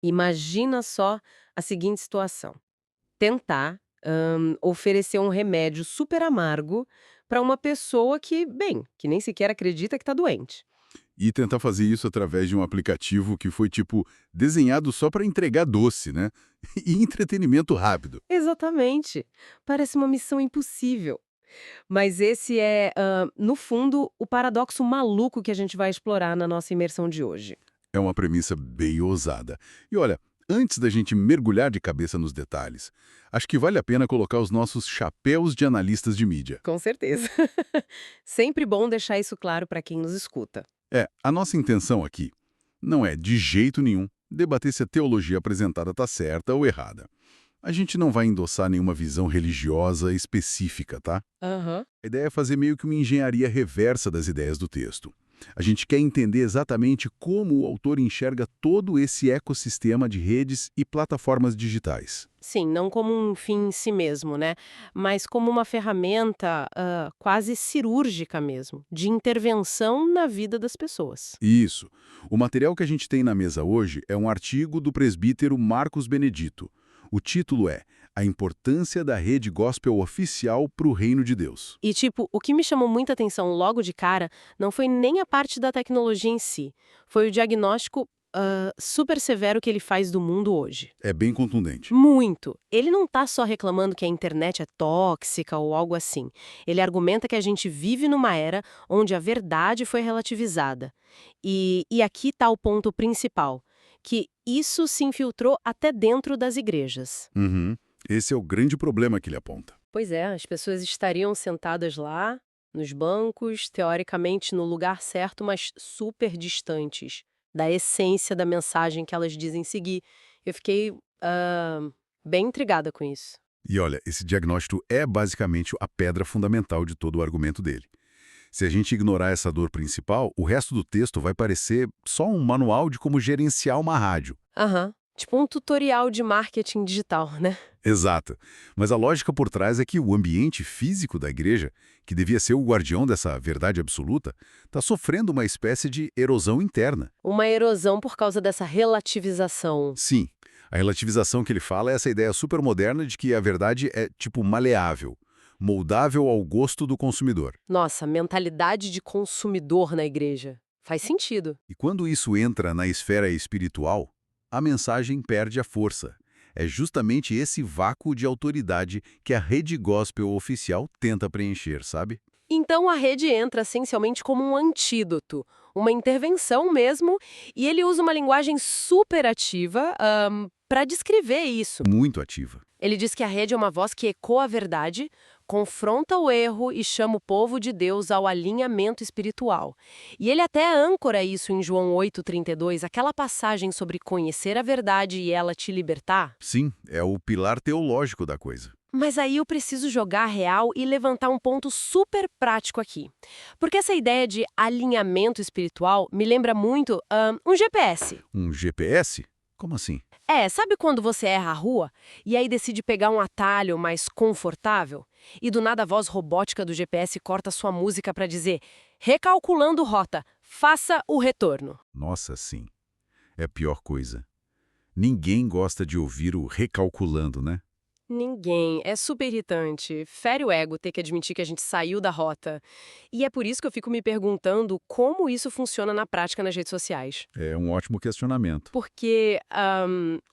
Imagina só a seguinte situação: tentar, oferecer um remédio super amargo para uma pessoa que, bem, que nem sequer acredita que está doente. E tentar fazer isso através de um aplicativo que foi, tipo, desenhado só para entregar doce, né? E entretenimento rápido. Exatamente. Parece uma missão impossível. Mas esse é, no fundo, o paradoxo maluco que a gente vai explorar na nossa imersão de hoje. É uma premissa bem ousada. E olha, antes da gente mergulhar de cabeça nos detalhes, acho que vale a pena colocar os nossos chapéus de analistas de mídia. Com certeza. Sempre bom deixar isso claro para quem nos escuta. A nossa intenção aqui não é, de jeito nenhum, debater se a teologia apresentada está certa ou errada. A gente não vai endossar nenhuma visão religiosa específica, tá? Aham. A ideia é fazer meio que uma engenharia reversa das ideias do texto. A gente quer entender exatamente como o autor enxerga todo esse ecossistema de redes e plataformas digitais. Sim, não como um fim em si mesmo, né? Mas como uma ferramenta quase cirúrgica mesmo, de intervenção na vida das pessoas. Isso. O material que a gente tem na mesa hoje é um artigo do presbítero Marcos Benedito. O título é A Importância da Rede Gospel Oficial para o Reino de Deus. E, tipo, o que me chamou muita atenção logo de cara não foi nem a parte da tecnologia em si, foi o diagnóstico super severo que ele faz do mundo hoje. É bem contundente. Muito. Ele não tá só reclamando que a internet é tóxica ou algo assim. Ele argumenta que a gente vive numa era onde a verdade foi relativizada. E aqui tá o ponto principal, que isso se infiltrou até dentro das igrejas. Uhum. Esse é o grande problema que ele aponta. Pois é, as pessoas estariam sentadas lá, nos bancos, teoricamente no lugar certo, mas super distantes da essência da mensagem que elas dizem seguir. Eu fiquei bem intrigada com isso. E olha, esse diagnóstico é basicamente a pedra fundamental de todo o argumento dele. Se a gente ignorar essa dor principal, o resto do texto vai parecer só um manual de como gerenciar uma rádio. Aham. Tipo um tutorial de marketing digital, né? Exato. Mas a lógica por trás é que o ambiente físico da igreja, que devia ser o guardião dessa verdade absoluta, está sofrendo uma espécie de erosão interna. Uma erosão por causa dessa relativização. Sim, a relativização que ele fala é essa ideia supermoderna de que a verdade é, tipo, maleável, moldável ao gosto do consumidor. Nossa, mentalidade de consumidor na igreja. Faz sentido. E quando isso entra na esfera espiritual, a mensagem perde a força. É justamente esse vácuo de autoridade que a rede gospel oficial tenta preencher, sabe? Então a rede entra essencialmente como um antídoto, uma intervenção mesmo, e ele usa uma linguagem superativa para descrever isso. Muito ativa. Ele diz que a rede é uma voz que ecoa a verdade, confronta o erro e chama o povo de Deus ao alinhamento espiritual. E ele até âncora isso em João 8,32, aquela passagem sobre conhecer a verdade e ela te libertar. Sim, é o pilar teológico da coisa. Mas aí eu preciso jogar a real e levantar um ponto super prático aqui. Porque essa ideia de alinhamento espiritual me lembra muito um GPS. Um GPS? Como assim? Sabe quando você erra a rua e aí decide pegar um atalho mais confortável? E do nada a voz robótica do GPS corta sua música para dizer: recalculando rota, faça o retorno. Nossa, sim. É a pior coisa. Ninguém gosta de ouvir o recalculando, né? Ninguém. É super irritante. Fere o ego ter que admitir que a gente saiu da rota. E é por isso que eu fico me perguntando como isso funciona na prática nas redes sociais. É um ótimo questionamento. Porque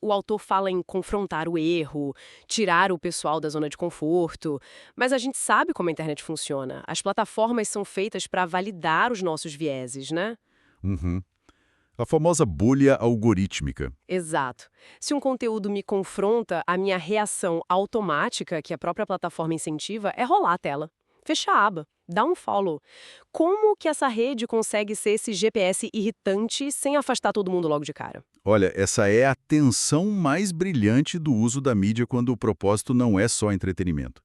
o autor fala em confrontar o erro, tirar o pessoal da zona de conforto, mas a gente sabe como a internet funciona. As plataformas são feitas para validar os nossos vieses, né? Uhum. A famosa bolha algorítmica. Exato. Se um conteúdo me confronta, a minha reação automática, que a própria plataforma incentiva, é rolar a tela, fechar a aba, dar um follow. Como que essa rede consegue ser esse GPS irritante sem afastar todo mundo logo de cara? Olha, essa é a tensão mais brilhante do uso da mídia quando o propósito não é só entretenimento.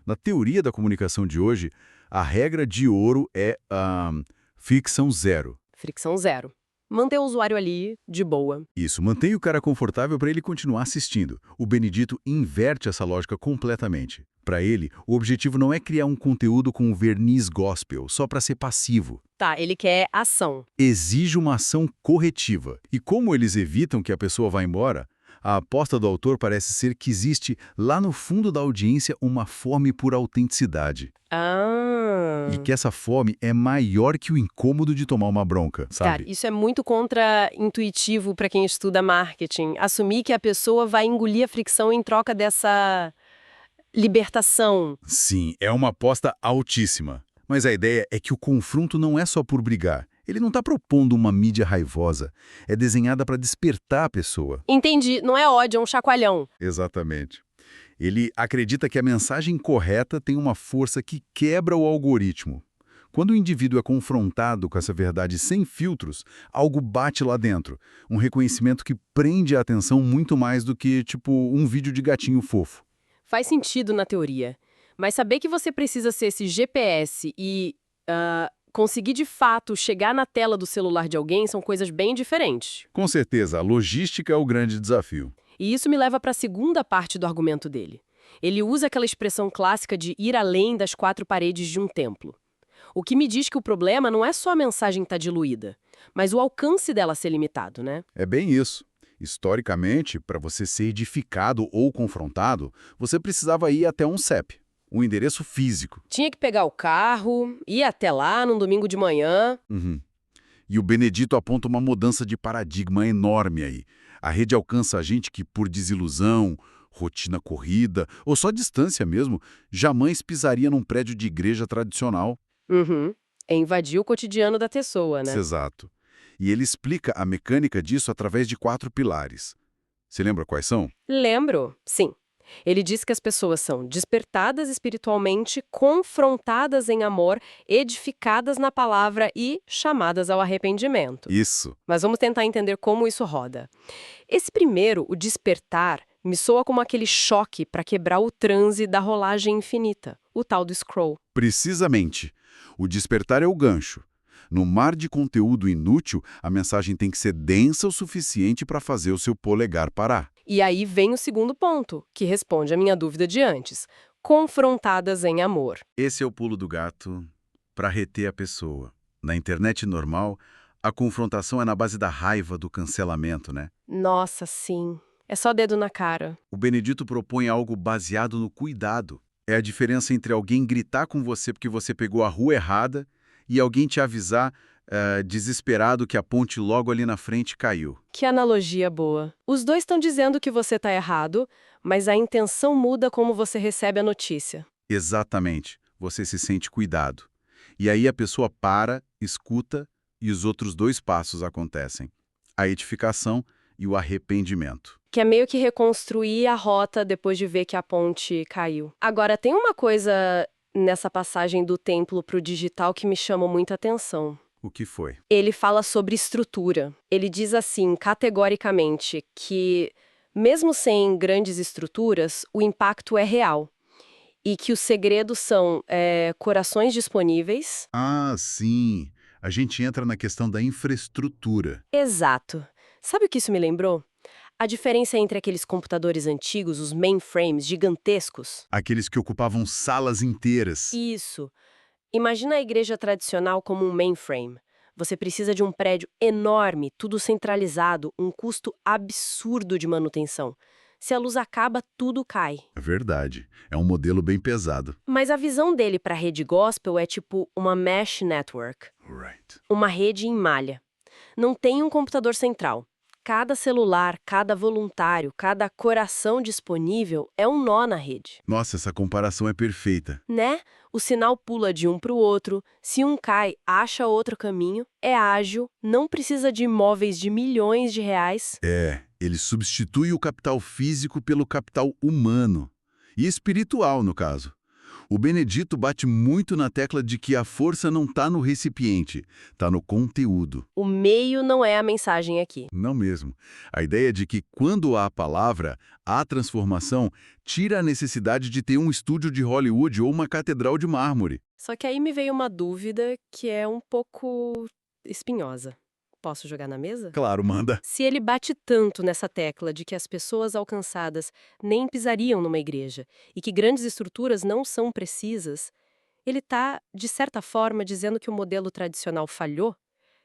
Na teoria da comunicação de hoje, a regra de ouro é a ficção zero. Fricção zero. Manter o usuário ali, de boa. Isso, mantém o cara confortável para ele continuar assistindo. O Benedito inverte essa lógica completamente. Para ele, o objetivo não é criar um conteúdo com verniz gospel, só para ser passivo. Tá, ele quer ação. Exige uma ação corretiva. E como eles evitam que a pessoa vá embora, a aposta do autor parece ser que existe, lá no fundo da audiência, uma fome por autenticidade. Ah. E que essa fome é maior que o incômodo de tomar uma bronca, Cara, sabe? isso é muito contra-intuitivo para quem estuda marketing. Assumir que a pessoa vai engolir a fricção em troca dessa libertação. Sim, é uma aposta altíssima. Mas a ideia é que o confronto não é só por brigar. Ele não está propondo uma mídia raivosa. É desenhada para despertar a pessoa. Entendi, não é ódio, é um chacoalhão. Exatamente. Ele acredita que a mensagem correta tem uma força que quebra o algoritmo. Quando o indivíduo é confrontado com essa verdade sem filtros, algo bate lá dentro. Um reconhecimento que prende a atenção muito mais do que, tipo, um vídeo de gatinho fofo. Faz sentido na teoria. Mas saber que você precisa ser esse GPS e conseguir de fato chegar na tela do celular de alguém são coisas bem diferentes. Com certeza, a logística é o grande desafio. E isso me leva para a segunda parte do argumento dele. Ele usa aquela expressão clássica de ir além das quatro paredes de um templo. O que me diz que o problema não é só a mensagem estar diluída, mas o alcance dela ser limitado, né? É bem isso. Historicamente, para você ser edificado ou confrontado, você precisava ir até um CEP, um endereço físico. Tinha que pegar o carro, ir até lá num domingo de manhã. Uhum. E o Benedito aponta uma mudança de paradigma enorme aí. A rede alcança a gente que, por desilusão, rotina corrida ou só distância mesmo, jamais pisaria num prédio de igreja tradicional. Uhum. É invadir o cotidiano da pessoa, né? Exato. E ele explica a mecânica disso através de 4 pilares. Você lembra quais são? Lembro, sim. Ele diz que as pessoas são despertadas espiritualmente, confrontadas em amor, edificadas na palavra e chamadas ao arrependimento. Isso. Mas vamos tentar entender como isso roda. Esse primeiro, o despertar, me soa como aquele choque para quebrar o transe da rolagem infinita, o tal do scroll. Precisamente. O despertar é o gancho. No mar de conteúdo inútil, a mensagem tem que ser densa o suficiente para fazer o seu polegar parar. E aí vem o segundo ponto, que responde à minha dúvida de antes. Confrontadas em amor. Esse é o pulo do gato para reter a pessoa. Na internet normal, a confrontação é na base da raiva, do cancelamento, né? Nossa, sim. É só dedo na cara. O Benedito propõe algo baseado no cuidado. É a diferença entre alguém gritar com você porque você pegou a rua errada e alguém te avisar, desesperado, que a ponte logo ali na frente caiu. Que analogia boa. Os dois estão dizendo que você está errado, mas a intenção muda como você recebe a notícia. Exatamente. Você se sente cuidado. E aí a pessoa para, escuta e os outros 2 passos acontecem. A edificação e o arrependimento. Que é meio que reconstruir a rota depois de ver que a ponte caiu. Agora, tem uma coisa nessa passagem do templo para o digital que me chama muita atenção. O que foi? Ele fala sobre estrutura. Ele diz assim, categoricamente, que mesmo sem grandes estruturas, o impacto é real. E que os segredos são corações disponíveis. Ah, sim. A gente entra na questão da infraestrutura. Exato. Sabe o que isso me lembrou? A diferença entre aqueles computadores antigos, os mainframes gigantescos. Aqueles que ocupavam salas inteiras. Isso. Imagina a igreja tradicional como um mainframe. Você precisa de um prédio enorme, tudo centralizado, um custo absurdo de manutenção. Se a luz acaba, tudo cai. É verdade. É um modelo bem pesado. Mas a visão dele para a rede gospel é tipo uma mesh network, Right. uma rede em malha. Não tem um computador central. Cada celular, cada voluntário, cada coração disponível é um nó na rede. Nossa, essa comparação é perfeita. Né? O sinal pula de um para o outro, se um cai, acha outro caminho, é ágil, não precisa de imóveis de milhões de reais. Ele substitui o capital físico pelo capital humano. E espiritual, no caso. O Benedito bate muito na tecla de que a força não está no recipiente, está no conteúdo. O meio não é a mensagem aqui. Não mesmo. A ideia de que quando há a palavra, há transformação, tira a necessidade de ter um estúdio de Hollywood ou uma catedral de mármore. Só que aí me veio uma dúvida que é um pouco espinhosa. Posso jogar na mesa? Claro, manda. Se ele bate tanto nessa tecla de que as pessoas alcançadas nem pisariam numa igreja e que grandes estruturas não são precisas, ele está, de certa forma, dizendo que o modelo tradicional falhou?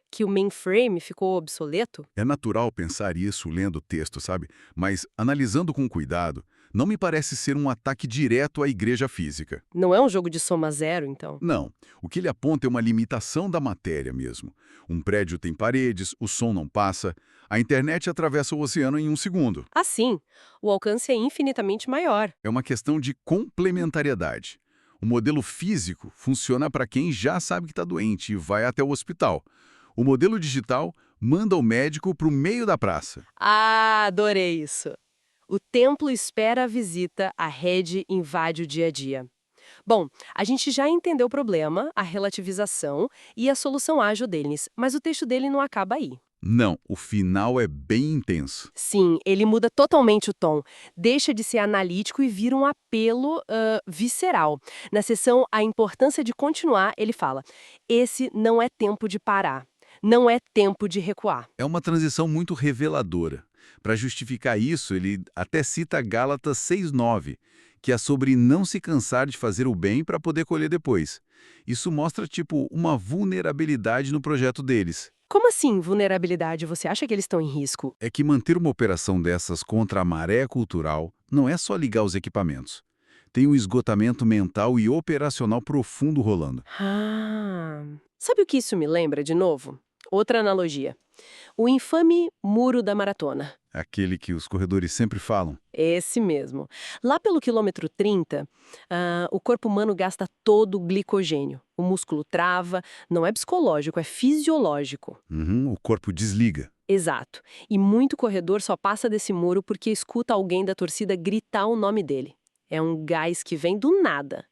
Que o mainframe ficou obsoleto? É natural pensar isso lendo o texto, sabe? Mas, analisando com cuidado, não me parece ser um ataque direto à igreja física. Não é um jogo de soma zero, então? Não. O que ele aponta é uma limitação da matéria mesmo. Um prédio tem paredes, o som não passa, a internet atravessa o oceano em um segundo. Assim, o alcance é infinitamente maior. É uma questão de complementariedade. O modelo físico funciona para quem já sabe que está doente e vai até o hospital. O modelo digital manda o médico para o meio da praça. Ah, adorei isso! O templo espera a visita, a rede invade o dia a dia. Bom, a gente já entendeu o problema, a relativização e a solução ágil deles, mas o texto dele não acaba aí. Não, o final é bem intenso. Sim, ele muda totalmente o tom, deixa de ser analítico e vira um apelo visceral. Na seção A Importância de Continuar, ele fala: esse não é tempo de parar, não é tempo de recuar. É uma transição muito reveladora. Para justificar isso, ele até cita Gálatas 6:9, que é sobre não se cansar de fazer o bem para poder colher depois. Isso mostra, tipo, uma vulnerabilidade no projeto deles. Como assim, vulnerabilidade? Você acha que eles estão em risco? É que manter uma operação dessas contra a maré cultural não é só ligar os equipamentos. Tem um esgotamento mental e operacional profundo rolando. Ah, sabe o que isso me lembra de novo? Outra analogia. O infame Muro da Maratona. Aquele que os corredores sempre falam. Esse mesmo. Lá pelo quilômetro 30, o corpo humano gasta todo o glicogênio. O músculo trava, não é psicológico, é fisiológico. Uhum, o corpo desliga. Exato. E muito corredor só passa desse muro porque escuta alguém da torcida gritar o nome dele. É um gás que vem do nada.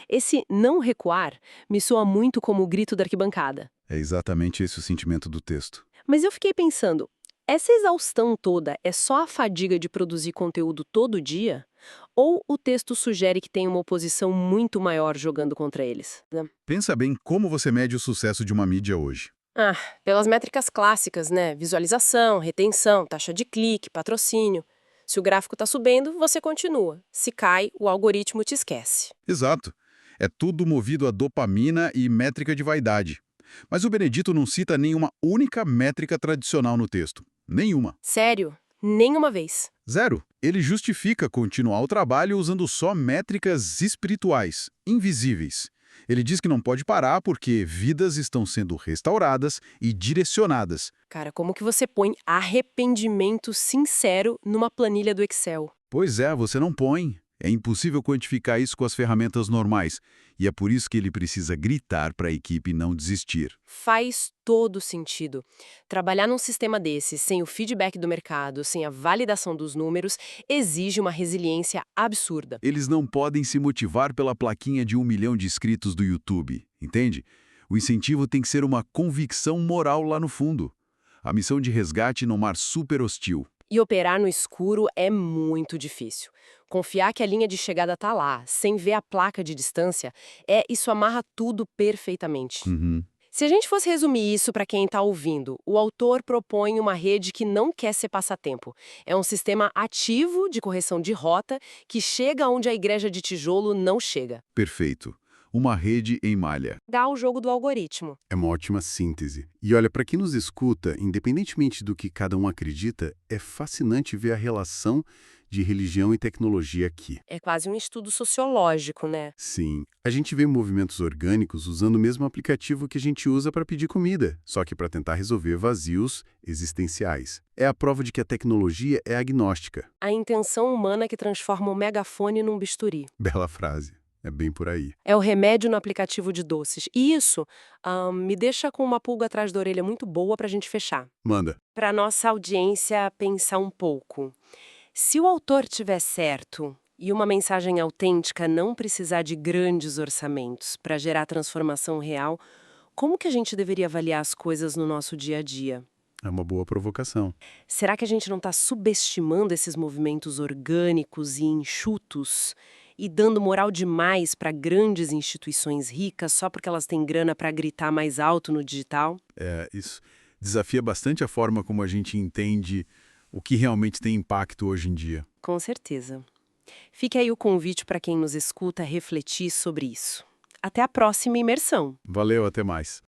Esse não recuar me soa muito como o grito da arquibancada. É exatamente esse o sentimento do texto. Mas eu fiquei pensando, essa exaustão toda é só a fadiga de produzir conteúdo todo dia? Ou o texto sugere que tem uma oposição muito maior jogando contra eles? Pensa bem como você mede o sucesso de uma mídia hoje. Ah, pelas métricas clássicas, né? Visualização, retenção, taxa de clique, patrocínio. Se o gráfico está subindo, você continua. Se cai, o algoritmo te esquece. Exato. É tudo movido a dopamina e métrica de vaidade. Mas o Benedito não cita nenhuma única métrica tradicional no texto. Nenhuma. Sério? Nenhuma vez. Zero. Ele justifica continuar o trabalho usando só métricas espirituais, invisíveis. Ele diz que não pode parar porque vidas estão sendo restauradas e direcionadas. Cara, como que você põe arrependimento sincero numa planilha do Excel? Pois é, você não põe. É impossível quantificar isso com as ferramentas normais. E é por isso que ele precisa gritar para a equipe não desistir. Faz todo sentido. Trabalhar num sistema desse, sem o feedback do mercado, sem a validação dos números, exige uma resiliência absurda. Eles não podem se motivar pela plaquinha de 1 milhão de inscritos do YouTube, entende? O incentivo tem que ser uma convicção moral lá no fundo. A missão de resgate num mar super hostil. E operar no escuro é muito difícil. Confiar que a linha de chegada está lá, sem ver a placa de distância, isso amarra tudo perfeitamente. Uhum. Se a gente fosse resumir isso para quem está ouvindo, o autor propõe uma rede que não quer ser passatempo. É um sistema ativo de correção de rota que chega onde a igreja de tijolo não chega. Perfeito. Uma rede em malha. Dá o jogo do algoritmo. É uma ótima síntese. E olha, para quem nos escuta, independentemente do que cada um acredita, é fascinante ver a relação de religião e tecnologia aqui. É quase um estudo sociológico, né? Sim, a gente vê movimentos orgânicos usando o mesmo aplicativo que a gente usa para pedir comida, só que para tentar resolver vazios existenciais. É a prova de que a tecnologia é agnóstica. A intenção humana que transforma o megafone num bisturi. Bela frase. É bem por aí. É o remédio no aplicativo de doces. E isso me deixa com uma pulga atrás da orelha muito boa para a gente fechar. Manda. Para nossa audiência pensar um pouco. Se o autor tiver certo e uma mensagem autêntica não precisar de grandes orçamentos para gerar transformação real, como que a gente deveria avaliar as coisas no nosso dia a dia? É uma boa provocação. Será que a gente não está subestimando esses movimentos orgânicos e enxutos e dando moral demais para grandes instituições ricas só porque elas têm grana para gritar mais alto no digital? Isso desafia bastante a forma como a gente entende o que realmente tem impacto hoje em dia. Com certeza. Fique aí o convite para quem nos escuta refletir sobre isso. Até a próxima imersão! Valeu, até mais.